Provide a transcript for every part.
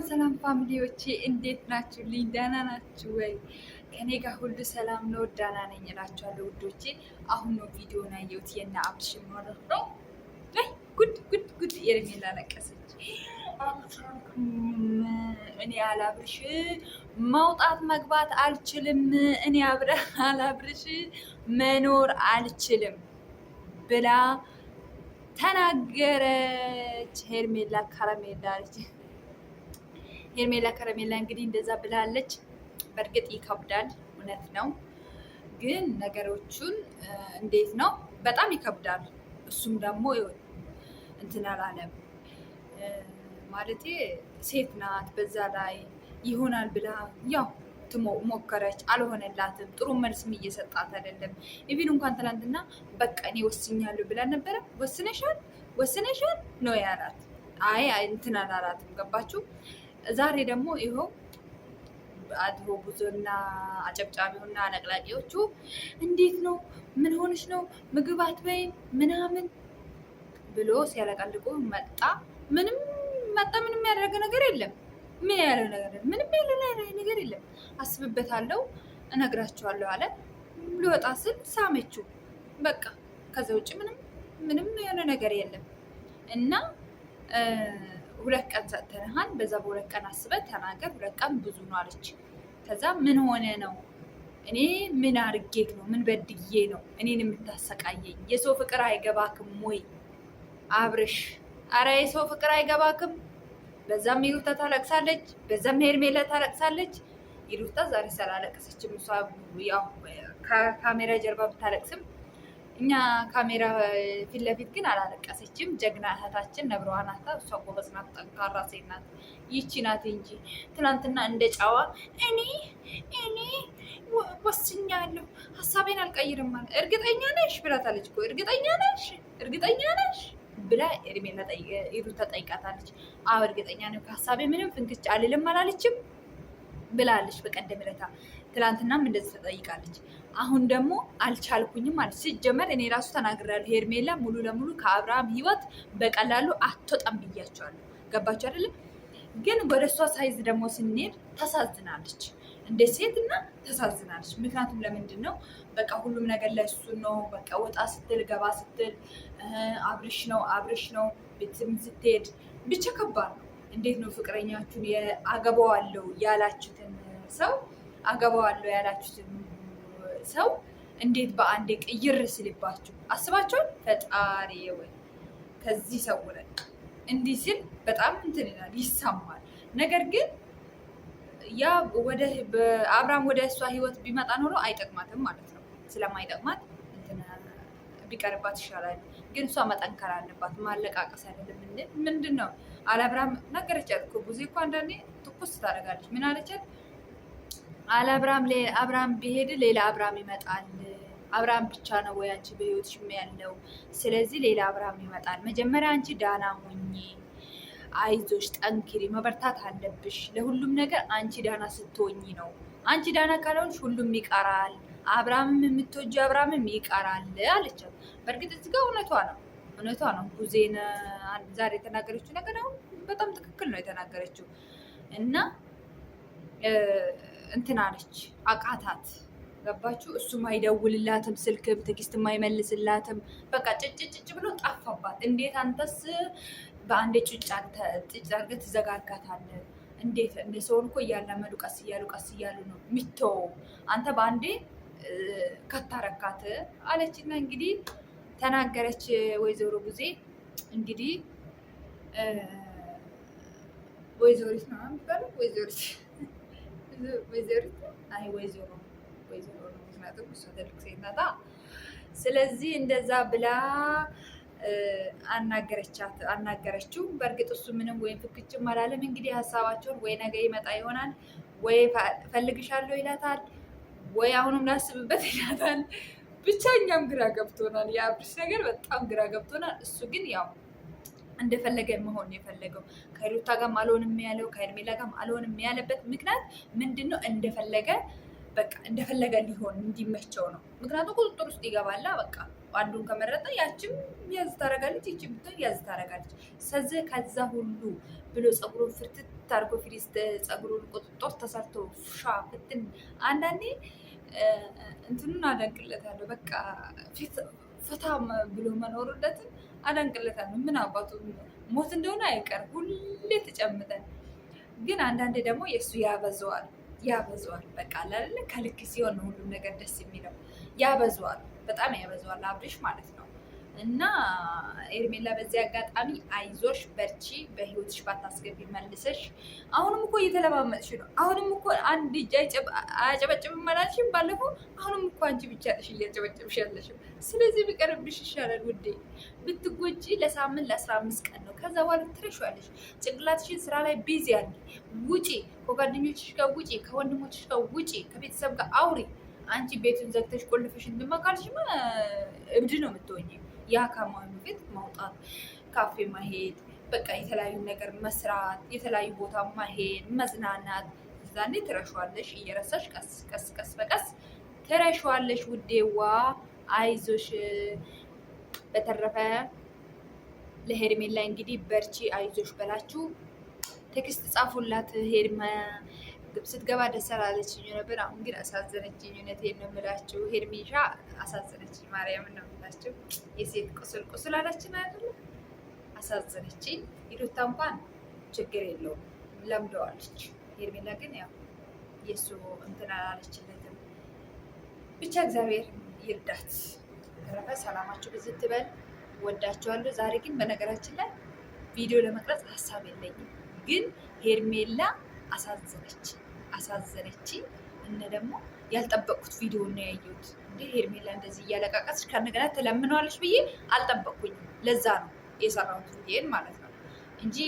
ሰላም ፋሚሊዎቼ እንዴት ናችሁ? ደህና ናችሁ ወይ? ከኔ ጋር ሁሉ ሰላም ነው፣ ደህና ነኝ እላችኋለሁ ውዶቼ። አሁን ነው ቪዲዮን ያየሁት የእነ አብርሽ ማለት ነው። ጉድ ጉድ ጉድ! ኤርሜላ ለቀሰች። እኔ አላብርሽ መውጣት መግባት አልችልም፣ እኔ አላብርሽ መኖር አልችልም ብላ ተናገረች። ሄርሜላ ከረሜላ አለች። ሄርሜላ ከረሜላ እንግዲህ እንደዛ ብላለች። በእርግጥ ይከብዳል፣ እውነት ነው። ግን ነገሮቹን እንዴት ነው በጣም ይከብዳል። እሱም ደግሞ እንትን አላለም ማለቴ ሴት ናት። በዛ ላይ ይሆናል ብላ ያው ሞከረች፣ አልሆነላትም። ጥሩ መልስም እየሰጣት አይደለም። ኢቪን እንኳን ትናንትና በቃ እኔ ወስኛለሁ ብላ ነበረ። ወስነሻል ነው ያላት። አይ እንትን አላላትም። ገባችሁ? ዛሬ ደግሞ ይኸው አድሮ ብዙና አጨብጫቢውና አለቅላቂዎቹ እንዴት ነው? ምን ሆነሽ ነው? ምግብ አትበይም ምናምን ብሎ ሲያለቀልቁ መጣ። ምንም ያደረገ ነገር የለም። ምን ያለው ነገር ምንም ያለው ነገር የለም። አስብበታለሁ እነግራቸዋለሁ አለ። ሊወጣ ስል ሳመችው። በቃ ከዛ ውጭ ምንም የሆነ ነገር የለም። እና 2 ቀን ሰጥተንሃል፣ በዛ በ2 ቀን አስበህ ተናገር። 2 ቀን ብዙ ነው አለች። ከዛ ምን ሆነ ነው? እኔ ምን አርጌክ ነው? ምን በድዬ ነው እኔን የምታሰቃየኝ? የሰው ፍቅር አይገባክም ወይ አብርሽ? አረ የሰው ፍቅር አይገባክም። በዛም ይሩታ ታለቅሳለች፣ በዛም ሄርሜላ ታለቅሳለች። ይሩታ ዛሬ ስላለቀሰችም እሷ ያው ከካሜራ ጀርባ ብታለቅስም እኛ ካሜራ ፊት ለፊት ግን አላለቀሰችም። ጀግና እህታችን ነብረዋ ናት። እሷ ጎበዝ ናት፣ ጠንካራ ሴት ናት። ይቺ ናት እንጂ ትናንትና እንደ ጫዋ እኔ ወስኛለሁ ሀሳቤን አልቀይርም ማለት እርግጠኛ ነሽ ብላታለች እኮ። እርግጠኛ ነሽ ብላ ኤርሜላ ይሩታ ጠይቃታለች። አዎ እርግጠኛ ነው፣ ከሀሳቤ ምንም ፍንክች አልልም አላለችም ብላለች በቀደም ዕለት። ትላንትናም እንደዚህ ተጠይቃለች። አሁን ደግሞ አልቻልኩኝም ማለት ሲጀመር እኔ ራሱ ተናግራለሁ። ሄርሜላ ሙሉ ለሙሉ ከአብርሃም ህይወት በቀላሉ አትወጣም ብያቸዋለሁ። ገባቸው አይደለም? ግን ወደ እሷ ሳይዝ ደግሞ ስንሄድ ተሳዝናለች፣ እንደ ሴትና ተሳዝናለች። ምክንያቱም ለምንድን ነው በቃ ሁሉም ነገር ለእሱ ነው። በቃ ወጣ ስትል ገባ ስትል አብርሽ ነው ቤትም ስትሄድ ብቻ ከባድ ነው። እንዴት ነው ፍቅረኛችሁን አገባዋለሁ ያላችሁትን ሰው እንዴት በአንዴ ቅይር ስልባችሁ አስባችኋል? ፈጣሪ ወይ ከዚህ ሰው ላይ እንዲህ ሲል በጣም እንትን ይላል፣ ይሰማል። ነገር ግን ያ አብርሃም ወደ እሷ ህይወት ቢመጣ ኖሮ አይጠቅማትም ማለት ነው። ስለማይጠቅማት ቢቀርባት ይሻላል። ግን እሷ መጠንከር አለባት፣ ማለቃቀስ አይደለም። ምንድን ነው አለአብርሃም ነገረቻት እኮ ብዙ እኮ አንዳንዴ ትኩስ ታደርጋለች። ምን አለቻት? አብርሃም ቢሄድ ሌላ አብርሃም ይመጣል። አብርሃም ብቻ ነው ወይ አንቺ በህይወትሽ ያለው? ስለዚህ ሌላ አብርሃም ይመጣል። መጀመሪያ አንቺ ዳና ሆኚ፣ አይዞሽ፣ ጠንክሪ፣ መበርታት አለብሽ። ለሁሉም ነገር አንቺ ዳና ስትሆኚ ነው። አንቺ ዳና ካልሆንሽ ሁሉም ይቀራል። አብርሃምም የምትወጂ አብርሃምም ይቀራል አለቻት። በእርግጥ እዚህ ጋር እውነቷ ነው። ጉዜን ዛሬ የተናገረችው ነገር አሁን በጣም ትክክል ነው የተናገረችው። እና እንትን አለች፣ አቃታት። ገባችሁ? እሱም አይደውልላትም፣ ስልክም ትዕግስትም አይመልስላትም። በቃ ጭጭ ብሎ ጠፋባት። እንዴት አንተስ በአንዴ ጭጭ አድርገህ ትዘጋጋታለህ? እንዴት እንደ ሰውን እኮ እያላመዱ ቀስ እያሉ ነው ሚተው። አንተ በአንዴ ከታረካት አለችና እንግዲህ ተናገረች። ወይዘሮ ጊዜ እንግዲህ ወይዘሪት ነው የሚባለው፣ ወይዘሪት አይ ወይዘሮ ነው። ምክንያቱም እሷ ትልቅ ሴት ናታ። ስለዚህ እንደዛ ብላ አናገረችው። በእርግጥ እሱ ምንም ወይም ፍክችም አላለም። እንግዲህ ሀሳባቸውን ወይ ነገ ይመጣ ይሆናል፣ ወይ ፈልግሻለሁ ይላታል፣ ወይ አሁንም ላስብበት ይላታል። ብቻ እኛም ግራ ገብቶናል። የአብርሽ ነገር በጣም ግራ ገብቶናል። እሱ ግን ያው እንደፈለገ መሆን የፈለገው ከሩታ ጋርም አልሆንም ያለው ከሄርሜላ ጋርም አልሆንም ያለበት ምክንያት ምንድን ነው? እንደፈለገ ሊሆን እንዲመቸው ነው። ምክንያቱም ቁጥጥር ውስጥ ይገባላ። በቃ አንዱን ከመረጠ ያችም ያዝ ታረጋለች፣ ይችም ያዝ ታረጋለች። ከዛ ሁሉ ብሎ ፀጉሩን ፍርትት አድርጎ ፍሪዝ ፀጉሩን ቁጥጦር ተሰርቶ ሻ ፍትን አንዳንዴ እንትኑን አደንቅለታለሁ። በቃ ፍታ ብሎ መኖሩለትን አደንቅለታለሁ። ምን አባቱ ሞት እንደሆነ አይቀር ሁሌ ተጨምጠን። ግን አንዳንዴ ደግሞ የእሱ ያበዘዋል። በቃ አላለ ከልክ ሲሆን ነው ሁሉም ነገር ደስ የሚለው። ያበዘዋል፣ በጣም ያበዘዋል አብርሽ ማለት ነው። እና ኤርሜላ በዚህ አጋጣሚ አይዞሽ፣ በርቺ፣ በህይወትሽ ባታስገቢ መልሰሽ። አሁንም እኮ እየተለማመጥሽ ነው። አሁንም እኮ አንድ እጅ አያጨበጭብም አላልሽም ባለፈው? አሁንም እኮ አንቺ ብቻ ነሽ እያጨበጭብሽ ያለሽው። ስለዚህ ቢቀርብሽ ይሻላል ውዴ። ብትጎጂ ለሳምንት ለ15 ቀን ነው። ከዛ በኋላ ትረሻለሽ። ጭንቅላትሽን ስራ ላይ ቢዚ ያለ ውጪ፣ ከጓደኞችሽ ጋር ውጪ፣ ከወንድሞችሽ ጋር ውጪ፣ ከቤተሰብ ጋር አውሪ። አንቺ ቤቱን ዘግተሽ ቆልፈሽ እንድማካልሽማ እብድ ነው የምትሆኝ። ያ ከማኑ ቤት ማውጣት፣ ካፌ ማሄድ፣ በቃ የተለያዩ ነገር መስራት፣ የተለያዩ ቦታ ማሄድ፣ መዝናናት። እዛኔ ትረሻዋለሽ። እየረሳሽ ቀስ በቀስ ትረሻዋለሽ ውዴዋ። አይዞሽ። በተረፈ ለሄርሜላ እንግዲህ በርቺ፣ አይዞሽ በላችሁ ቴክስት ጻፉላት። ሄርማ ስትገባ ደስ አላለችኝ ነበር። አሁን ግን አሳዘነችኝ። እውነቴን ነው የምላችሁ። ሄርሜሻ አሳዘነችኝ። ማርያምን ነው የምላችሁ። የሴት ቁስል አላችን አይደለ? አሳዘነችኝ። ሂዶታ እንኳን ችግር የለውም ለምደዋለች። ሄርሜላ ግን ያው የእሱ እንትን አላለችለትም። ብቻ እግዚአብሔር ይርዳት። ተረፈ ሰላማችሁ ብዝት ትበል። ወዳችኋለሁ። ዛሬ ግን በነገራችን ላይ ቪዲዮ ለመቅረጽ ሀሳብ የለኝም፣ ግን ሄርሜላ አሳዘነች። እነ ደግሞ ያልጠበቅኩት ቪዲዮ ነው ያየሁት። እንዴ ሄርሜላ እንደዚህ እያለቃቀስሽ ከነገና ትለምነዋለች ብዬ አልጠበቅኩኝም። ለዛ ነው የሰራሁት ቪዲዮን ማለት ነው እንጂ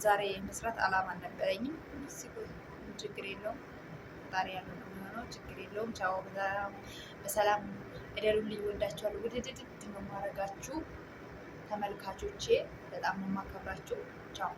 ዛሬ መስራት አላማ አልነበረኝም። ችግር የለውም። ፈጣሪ ያለው ነው የሚሆነው። ችግር የለውም። ቻው። በሰላም እደሩልኝ። ወዳችኋለሁ። ውድድድ ነው የማደርጋችሁ ተመልካቾቼ። በጣም ነው የማከብራችሁ። ቻው